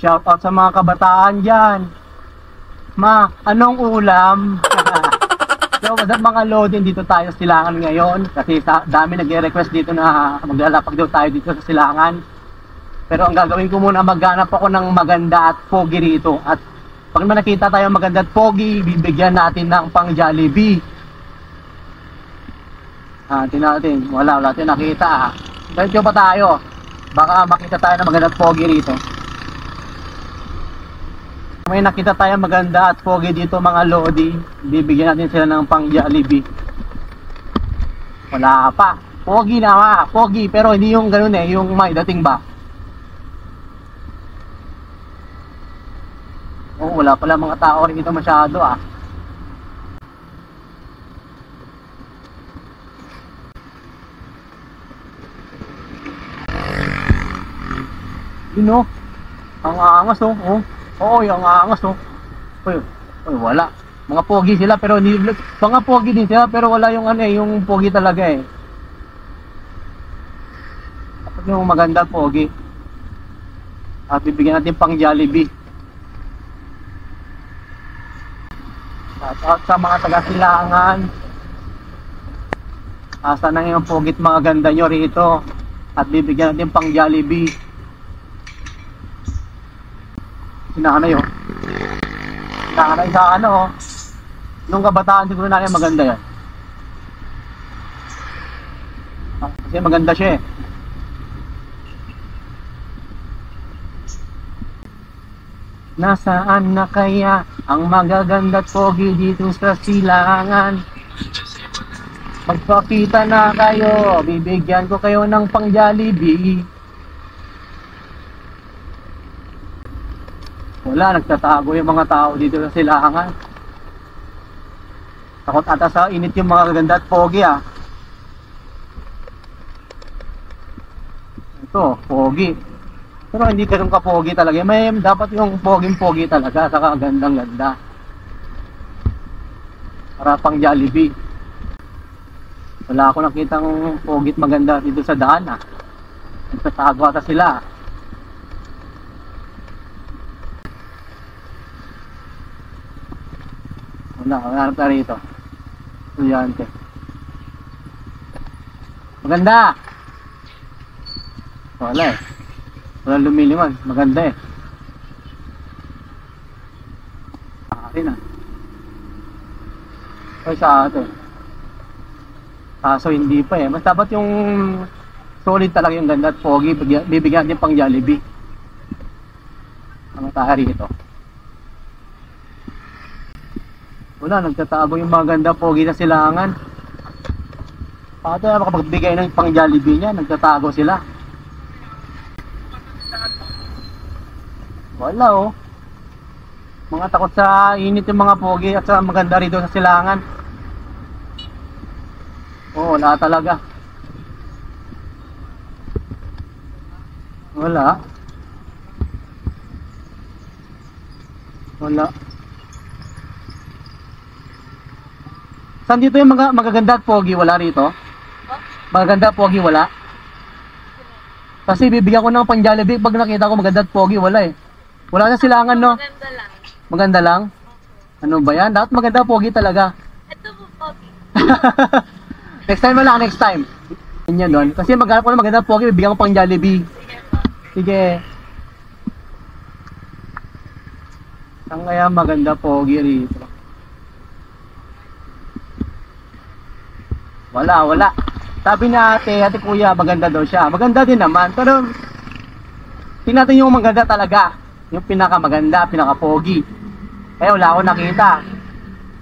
Shout out sa mga kabataan dyan. Ma, anong ulam? So, what's up mga Lodin? Dito tayo sa Silangan ngayon. Kasi dami nag-request dito na maglalapag daw tayo dito sa Silangan. Pero ang gagawin ko muna, maghanap ako ng maganda at pogi rito. At pag nakita tayo maganda at pogi, bibigyan natin ng pang Jollibee. Tingnan natin. Wala tayo nakita. Diretso pa tayo. Baka makita tayo ng maganda at pogi rito. May nakita tayo maganda at pogi dito mga Lodi. Bibigyan natin sila ng pang Jollibee. Wala pa. Pogi na pogi. Pero hindi yung ganun yung may dating ba. Oh, wala pala mga tao rin dito masyado Yun ang angas Oo, yung angas Uy, wala. Mga pogi sila pero hindi, mga pogi din sila pero wala yung yung pogi talaga Dapat yung maganda pogi. At bibigyan natin pang Jollibee. At sa mga taga-Silangan, asa na yung pogit mga ganda nyo rito at bibigyan natin pang Jollibee. Sinanay sinanay sa nung kabataan siguro na maganda yan kasi maganda siya Nasaan na kaya ang magaganda at pogi dito sa Silangan? Magpakita na kayo, bibigyan ko kayo ng pang Jollibee. Wala, nagtatago yung mga tao dito sa Silangan. Takot ata sa init yung mga gaganda at pogi Ito, pogi. Pero hindi ganun ka-pogi talaga. May dapat yung poging-pogi talaga, saka gandang-ganda. Para pang Jollibee. Wala ako nakitang pogit maganda dito sa daan Nagtatago ata sila. Wala na rito. Estudyante. Maganda! Wala Walang lumiliman, maganda Akin Ay sa atin. Kaso hindi pa Mas dapat yung solid talaga yung ganda at pogi. Bibigyan natin pang Jollibee. Ang tayo rito. Wala, nagtatago yung mga ganda pogi na Silangan. Pato na makapagbigay ng pang Jollibee niya, nagtatago sila. Wala Mga takot sa init yung mga pogi at sa maganda rito sa Silangan. Wala talaga. Wala. Saan dito yung magaganda at pogi? Wala rito? Magaganda at pogi wala? Kasi bibigyan ko ng pang Jollibee pag nakita ko maganda at pogi, wala Wala na Silangan Maganda lang. Maganda lang? Ano ba yan? Dapat maganda pogi talaga. Ito po pogi. Next time na lang, next time. Yan doon. Kasi maghanap ko ng maganda pogi, bibigyan ko pang Jollibee. Sige. Saan kaya maganda pogi rito? Wala. Sabi ni ate kuya, maganda daw siya. Maganda din naman, pero tingnan natin yung maganda talaga. Yung pinakamaganda, pinaka-pogi. Wala akong nakita.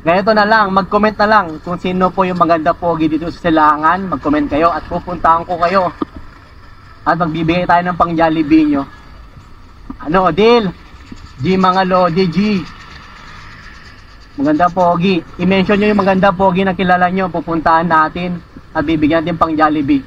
Ganito na lang, mag-comment na lang kung sino po yung maganda pogi dito sa Silangan. Mag-comment kayo at pupuntahan ko kayo. At magbibigay tayo ng pang Jollibee nyo. Deal? G mga Lodi, G. Maganda pogi. I-mention nyo yung maganda pogi na kilala nyo. Pupuntahan natin at bibigyan natin pang Jollibee.